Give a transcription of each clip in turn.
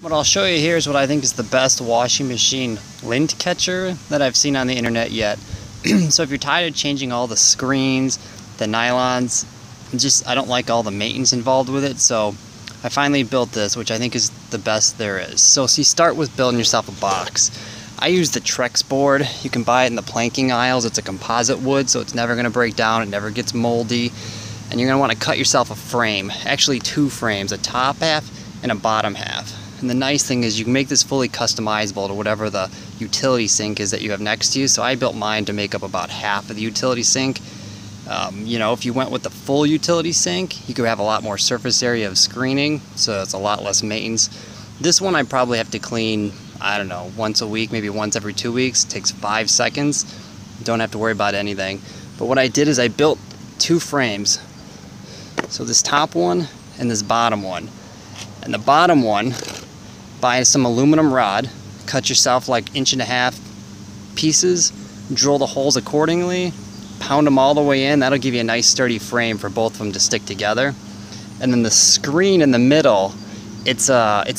What I'll show you here is what I think is the best washing machine lint catcher that I've seen on the internet yet. So if you're tired of changing all the screens, the nylons, I don't like all the maintenance involved with it, so I finally built this, which I think is the best there is. So you start with building yourself a box. I use the Trex board. You can buy it in the planking aisles. It's a composite wood, so it's never going to break down. It never gets moldy. And you're going to want to cut yourself a frame, actually 2 frames, a top half and a bottom half. And the nice thing is you can make this fully customizable to whatever the utility sink is that you have next to you. So I built mine to make up about half of the utility sink. You know, if you went with the full utility sink, you could have a lot more surface area of screening, so it's a lot less maintenance. This one I probably have to clean, I don't know, once a week, maybe once every 2 weeks. It takes 5 seconds. Don't have to worry about anything. But what I did is I built 2 frames. So this top one and this bottom one. And the bottom one, buy some aluminum rod, cut yourself like 1.5 inch pieces, drill the holes accordingly, pound them all the way in. That'll give you a nice sturdy frame for both of them to stick together. And then the screen in the middle, it's the I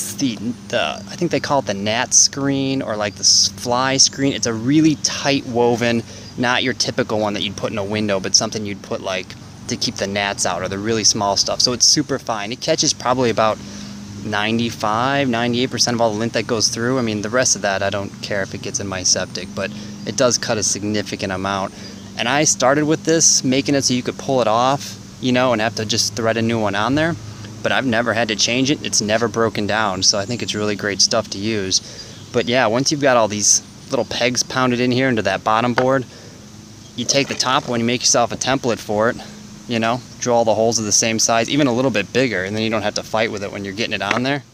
think they call it the gnat screen or like the fly screen. It's a really tight woven, not your typical one that you'd put in a window, but something you'd put like to keep the gnats out or the really small stuff. So it's super fine. It catches probably about 95–98% of all the lint that goes through. I mean, the rest of that I don't care if it gets in my septic, but it does cut a significant amount. And I started with this, making it so you could pull it off, you know, and have to just thread a new one on there. But I've never had to change it. It's never broken down, so I think it's really great stuff to use. But yeah, once you've got all these little pegs pounded in here into that bottom board, you take the top one, you make yourself a template for it, you know, drill all the holes of the same size, even a little bit bigger, and then you don't have to fight with it when you're getting it on there.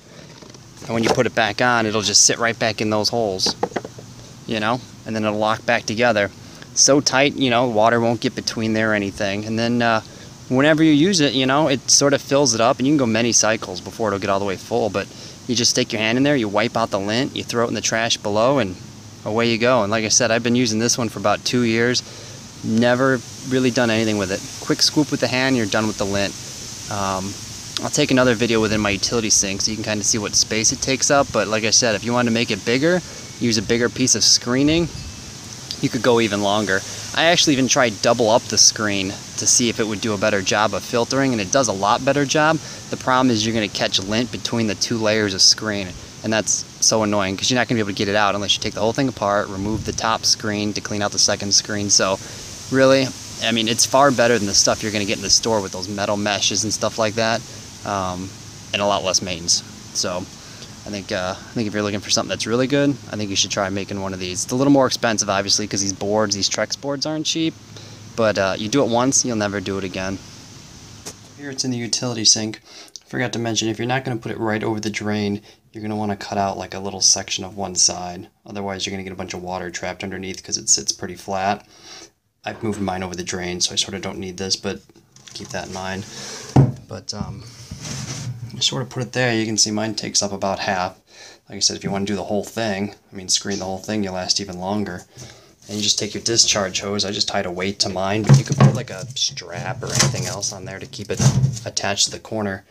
And when you put it back on, it'll just sit right back in those holes, you know, and then it'll lock back together. So tight, you know, water won't get between there or anything. And then whenever you use it, you know, it sort of fills it up, and you can go many cycles before it'll get all the way full. But you just stick your hand in there, you wipe out the lint, you throw it in the trash below, and away you go. And like I said, I've been using this one for about 2 years. Never really done anything with it. Quick scoop with the hand, you're done with the lint. I'll take another video within my utility sink so you can kind of see what space it takes up. But like I said, if you want to make it bigger, use a bigger piece of screening, you could go even longer. I actually even tried double up the screen to see if it would do a better job of filtering, and it does a lot better job. The problem is you're going to catch lint between the 2 layers of screen, and that's so annoying because you're not going to be able to get it out unless you take the whole thing apart, remove the top screen to clean out the second screen. So really, I mean, it's far better than the stuff you're going to get in the store with those metal meshes and stuff like that, and a lot less maintenance. So I think if you're looking for something that's really good, I think you should try making one of these. It's a little more expensive, obviously, because these Trex boards aren't cheap, but you do it once, you'll never do it again. Here it's in the utility sink. I forgot to mention, if you're not going to put it right over the drain, you're going to want to cut out like a little section of one side. Otherwise, you're going to get a bunch of water trapped underneath because it sits pretty flat. I've moved mine over the drain, so I sort of don't need this, but keep that in mind. But sort of put it there. You can see mine takes up about half. Like I said, if you want to do the whole thing, I mean, screen the whole thing, you'll last even longer. And you just take your discharge hose. I just tied a weight to mine, but you could put like a strap or anything else on there to keep it attached to the corner.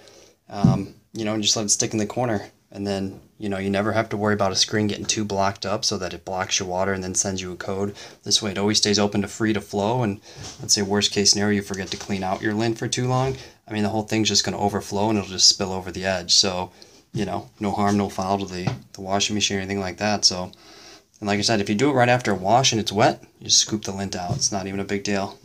You know, and just let it stick in the corner. And then, you know, you never have to worry about a screen getting too blocked up so that it blocks your water and then sends you a code. This way it always stays open to free to flow, and let's say worst case scenario, you forget to clean out your lint for too long. I mean, the whole thing's just going to overflow and it'll just spill over the edge. So, you know, no harm, no foul to the washing machine or anything like that. So, and like I said, if you do it right after a wash and it's wet, you just scoop the lint out. It's not even a big deal.